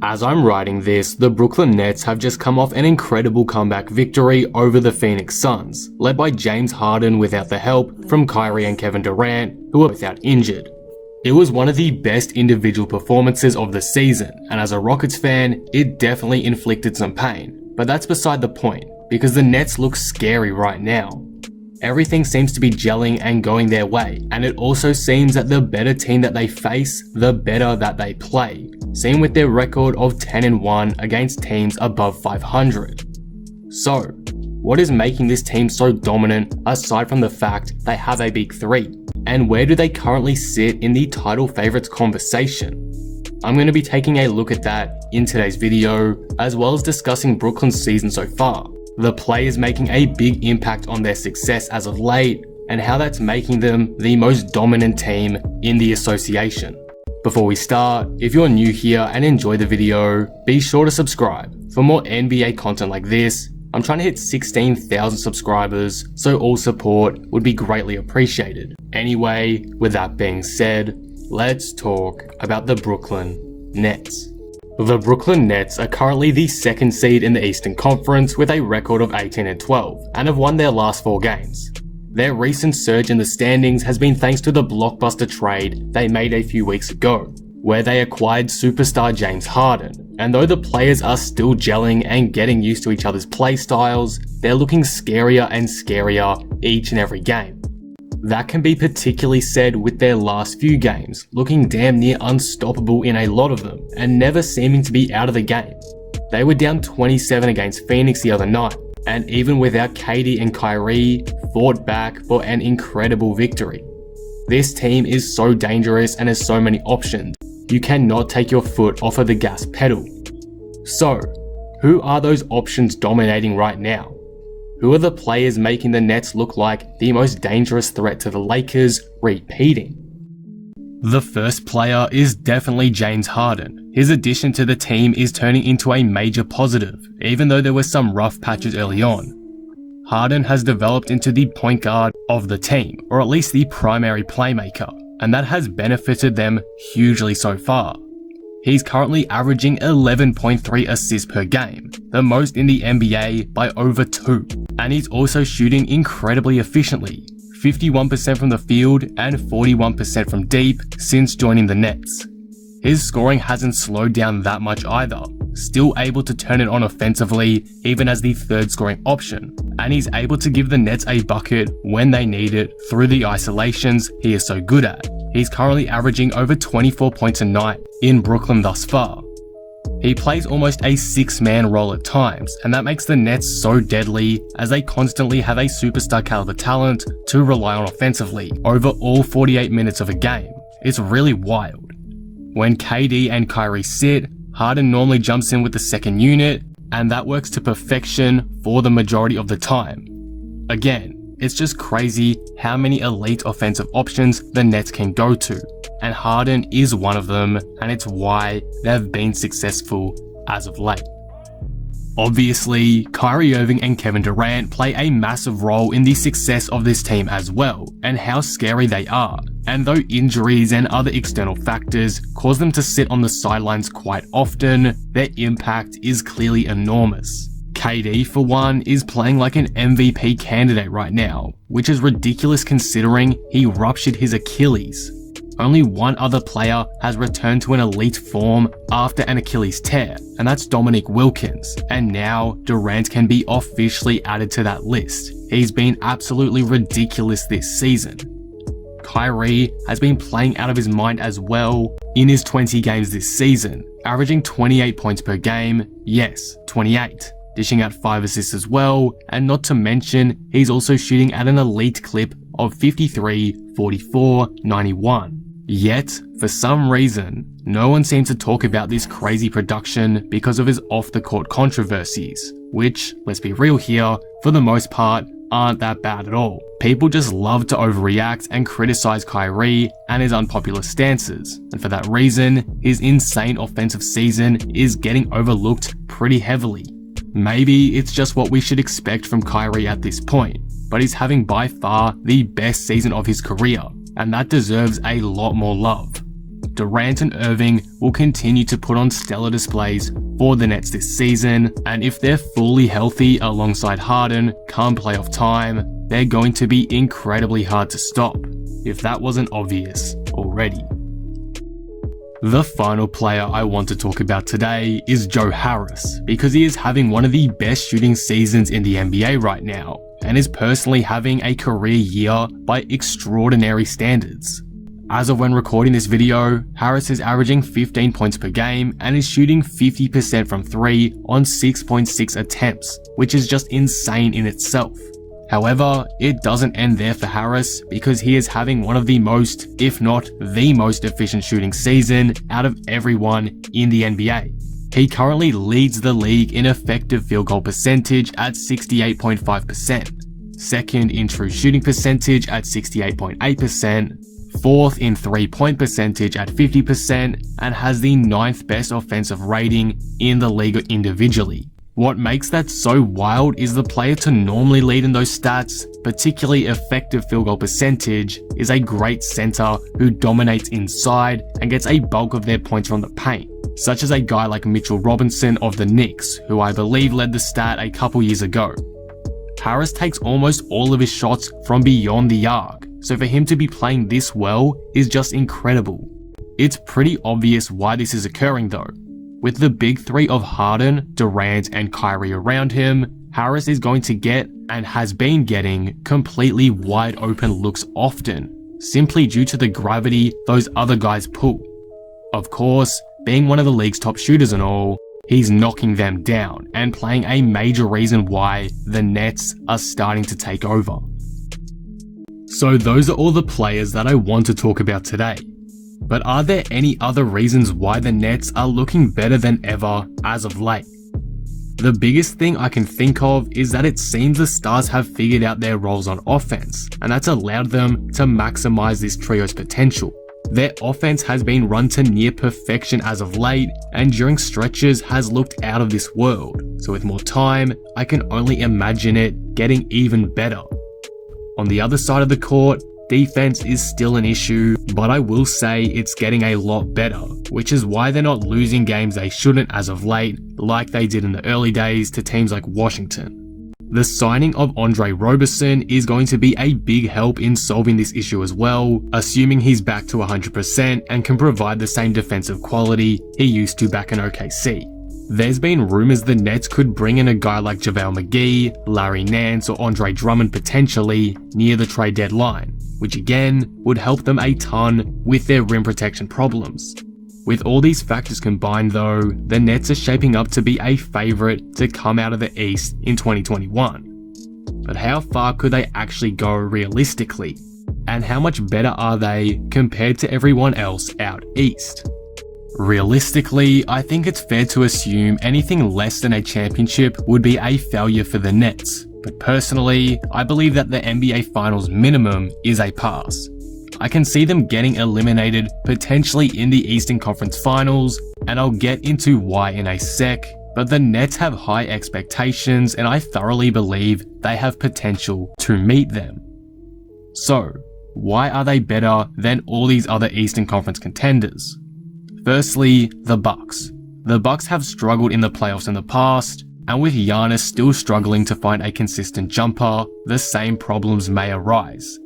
As I'm writing this, the Brooklyn Nets have just come off an incredible comeback victory over the Phoenix Suns, led by James Harden without the help from Kyrie and Kevin Durant, who were both out injured. It was one of the best individual performances of the season, and as a Rockets fan, it definitely inflicted some pain. But that's beside the point, because the Nets look scary right now. Everything seems to be gelling and going their way, and it also seems that the better team that they face, the better that they play, seen with their record of 10-1 against teams above 500. So, what is making this team so dominant aside from the fact they have a big three? And where do they currently sit in the title favorites conversation? I'm going to be taking a look at that in today's video, as well as discussing Brooklyn's season so far, the players making a big impact on their success as of late, and how that's making them the most dominant team in the association. Before we start, if you're new here and enjoy the video, be sure to subscribe. For more NBA content like this, I'm trying to hit 16,000 subscribers, so all support would be greatly appreciated. Anyway, with that being said, let's talk about the Brooklyn Nets. The Brooklyn Nets are currently the second seed in the Eastern Conference with a record of 18-12 and have won their last 4 games. Their recent surge in the standings has been thanks to the blockbuster trade they made a few weeks ago, where they acquired superstar James Harden, and though the players are still gelling and getting used to each other's play styles, they're looking scarier and scarier each and every game. That can be particularly said with their last few games, looking damn near unstoppable in a lot of them, and never seeming to be out of the game. They were down 27 against Phoenix the other night, and even without KD and Kyrie, fought back for an incredible victory. This team is so dangerous and has so many options, you cannot take your foot off of the gas pedal. So, who are those options dominating right now? Who are the players making the Nets look like the most dangerous threat to the Lakers repeating? The first player is definitely James Harden. His addition to the team is turning into a major positive, even though there were some rough patches early on. Harden has developed into the point guard of the team, or at least the primary playmaker, and that has benefited them hugely so far. He's currently averaging 11.3 assists per game, the most in the NBA by over 2, and he's also shooting incredibly efficiently, 51% from the field and 41% from deep since joining the Nets. His scoring hasn't slowed down that much either, still able to turn it on offensively even as the third scoring option, and he's able to give the Nets a bucket when they need it through the isolations he is so good at. He's currently averaging over 24 points a night in Brooklyn thus far. He plays almost a 6-man role at times, and that makes the Nets so deadly as they constantly have a superstar caliber talent to rely on offensively over all 48 minutes of a game. It's really wild. When KD and Kyrie sit, Harden normally jumps in with the second unit, and that works to perfection for the majority of the time. Again, it's just crazy how many elite offensive options the Nets can go to, and Harden is one of them, and it's why they've been successful as of late. Obviously, Kyrie Irving and Kevin Durant play a massive role in the success of this team as well, and how scary they are, and though injuries and other external factors cause them to sit on the sidelines quite often, their impact is clearly enormous. KD, for one, is playing like an MVP candidate right now, which is ridiculous considering he ruptured his Achilles. Only one other player has returned to an elite form after an Achilles tear, and that's Dominic Wilkins, and now Durant can be officially added to that list. He's been absolutely ridiculous this season. Kyrie has been playing out of his mind as well in his 20 games this season, averaging 28 points per game, yes, 28. Dishing out 5 assists as well, and not to mention, he's also shooting at an elite clip of 53, 44, 91. Yet, for some reason, no one seems to talk about this crazy production because of his off-the-court controversies, which, let's be real here, for the most part, aren't that bad at all. People just love to overreact and criticize Kyrie and his unpopular stances, and for that reason, his insane offensive season is getting overlooked pretty heavily. Maybe it's just what we should expect from Kyrie at this point, but he's having by far the best season of his career, and that deserves a lot more love. Durant and Irving will continue to put on stellar displays for the Nets this season, and if they're fully healthy alongside Harden come playoff time, they're going to be incredibly hard to stop, if that wasn't obvious already. The final player I want to talk about today is Joe Harris, because he is having one of the best shooting seasons in the NBA right now, and is personally having a career year by extraordinary standards. As of when recording this video, Harris is averaging 15 points per game and is shooting 50% from 3 on 6.6 attempts, which is just insane in itself. However, it doesn't end there for Harris, because he is having one of the most, if not the most efficient shooting season out of everyone in the NBA. He currently leads the league in effective field goal percentage at 68.5%, second in true shooting percentage at 68.8%, fourth in three-point percentage at 50%, and has the 9th best offensive rating in the league individually. What makes that so wild is the player to normally lead in those stats, particularly effective field goal percentage, is a great center who dominates inside and gets a bulk of their points from the paint, such as a guy like Mitchell Robinson of the Knicks, who I believe led the stat a couple years ago. Harris takes almost all of his shots from beyond the arc, so for him to be playing this well is just incredible. It's pretty obvious why this is occurring though. With the big three of Harden, Durant, and Kyrie around him, Harris is going to get, and has been getting, completely wide open looks often, simply due to the gravity those other guys pull. Of course, being one of the league's top shooters and all, he's knocking them down and playing a major reason why the Nets are starting to take over. So those are all the players that I want to talk about today. But are there any other reasons why the Nets are looking better than ever as of late? The biggest thing I can think of is that it seems the stars have figured out their roles on offense, and that's allowed them to maximize this trio's potential. Their offense has been run to near perfection as of late, and during stretches has looked out of this world, so with more time, I can only imagine it getting even better. On the other side of the court, defense is still an issue, but I will say it's getting a lot better, which is why they're not losing games they shouldn't as of late, like they did in the early days to teams like Washington. The signing of Andre Roberson is going to be a big help in solving this issue as well, assuming he's back to 100% and can provide the same defensive quality he used to back in OKC. There's been rumors the Nets could bring in a guy like JaVale McGee, Larry Nance, or Andre Drummond potentially near the trade deadline, which again would help them a ton with their rim protection problems. With all these factors combined though, the Nets are shaping up to be a favourite to come out of the East in 2021. But how far could they actually go realistically? And how much better are they compared to everyone else out East? Realistically, I think it's fair to assume anything less than a championship would be a failure for the Nets, but personally, I believe that the NBA Finals minimum is a pass. I can see them getting eliminated potentially in the Eastern Conference Finals, and I'll get into why in a sec, but the Nets have high expectations and I thoroughly believe they have potential to meet them. So, why are they better than all these other Eastern Conference contenders? Firstly, the Bucks. The Bucks have struggled in the playoffs in the past, and with Giannis still struggling to find a consistent jumper, the same problems may arise.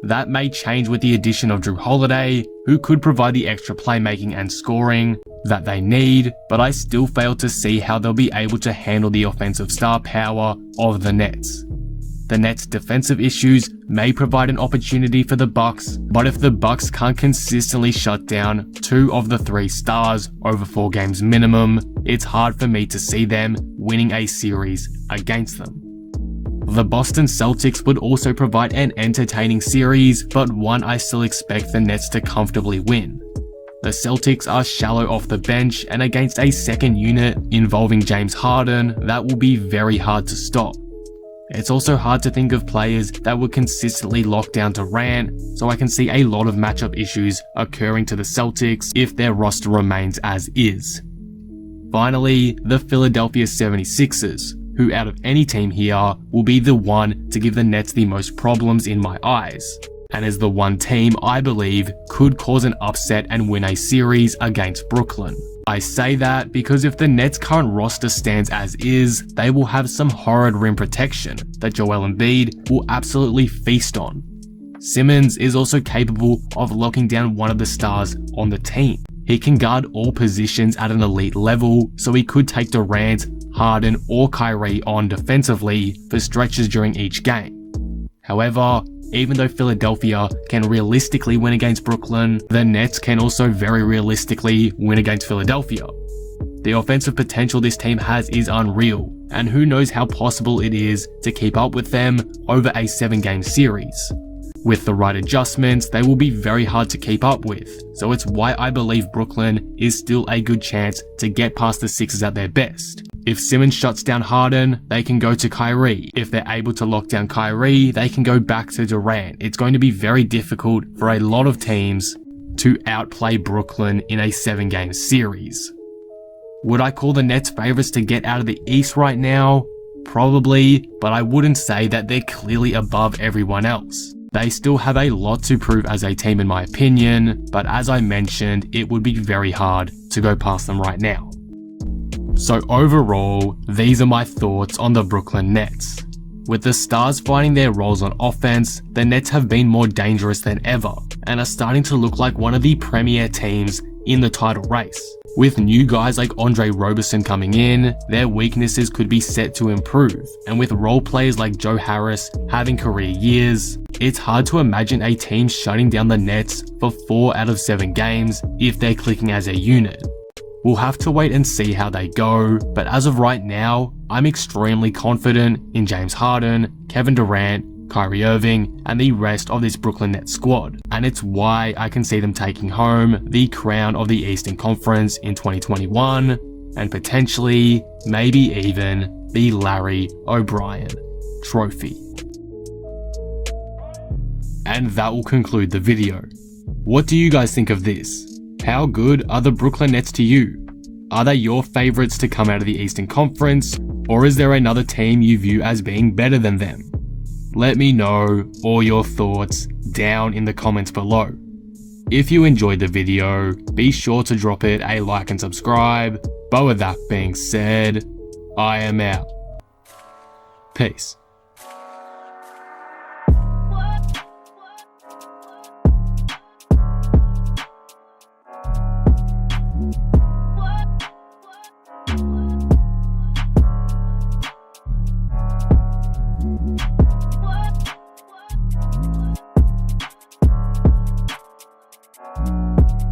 That may change with the addition of Drew Holiday, who could provide the extra playmaking and scoring that they need, but I still fail to see how they'll be able to handle the offensive star power of the Nets. The Nets' defensive issues may provide an opportunity for the Bucks, but if the Bucks can't consistently shut down 2 of the 3 stars over 4 games minimum, it's hard for me to see them winning a series against them. The Boston Celtics would also provide an entertaining series, but one I still expect the Nets to comfortably win. The Celtics are shallow off the bench, and against a second unit involving James Harden, that will be very hard to stop. It's also hard to think of players that would consistently lock down Durant, so I can see a lot of matchup issues occurring to the Celtics if their roster remains as is. Finally, the Philadelphia 76ers, who out of any team here will be the one to give the Nets the most problems in my eyes. and is the one team I believe could cause an upset and win a series against Brooklyn. I say that because if the Nets' current roster stands as is, they will have some horrid rim protection that Joel Embiid will absolutely feast on. Simmons is also capable of locking down one of the stars on the team. He can guard all positions at an elite level, so he could take Durant, Harden, or Kyrie on defensively for stretches during each game. However, even though Philadelphia can realistically win against Brooklyn, the Nets can also very realistically win against Philadelphia. The offensive potential this team has is unreal, and who knows how possible it is to keep up with them over a 7-game series. With the right adjustments, they will be very hard to keep up with, so it's why I believe Brooklyn is still a good chance to get past the Sixers at their best. If Simmons shuts down Harden, they can go to Kyrie. If they're able to lock down Kyrie, they can go back to Durant. It's going to be very difficult for a lot of teams to outplay Brooklyn in a 7-game series. Would I call the Nets favorites to get out of the East right now? Probably, but I wouldn't say that they're clearly above everyone else. They still have a lot to prove as a team in my opinion, but as I mentioned, it would be very hard to go past them right now. So overall, these are my thoughts on the Brooklyn Nets. With the stars finding their roles on offense, the Nets have been more dangerous than ever, and are starting to look like one of the premier teams in the title race. With new guys like Andre Roberson coming in, their weaknesses could be set to improve, and with role players like Joe Harris having career years, it's hard to imagine a team shutting down the Nets for 4 out of 7 games if they're clicking as a unit. We'll have to wait and see how they go, but as of right now, I'm extremely confident in James Harden, Kevin Durant, Kyrie Irving, and the rest of this Brooklyn Nets squad, and it's why I can see them taking home the crown of the Eastern Conference in 2021, and potentially, maybe even, the Larry O'Brien Trophy. And that will conclude the video. What do you guys think of this? How good are the Brooklyn Nets to you? Are they your favorites to come out of the Eastern Conference, or is there another team you view as being better than them? Let me know all your thoughts down in the comments below. If you enjoyed the video, be sure to drop it a like and subscribe. But with that being said, I am out. Peace.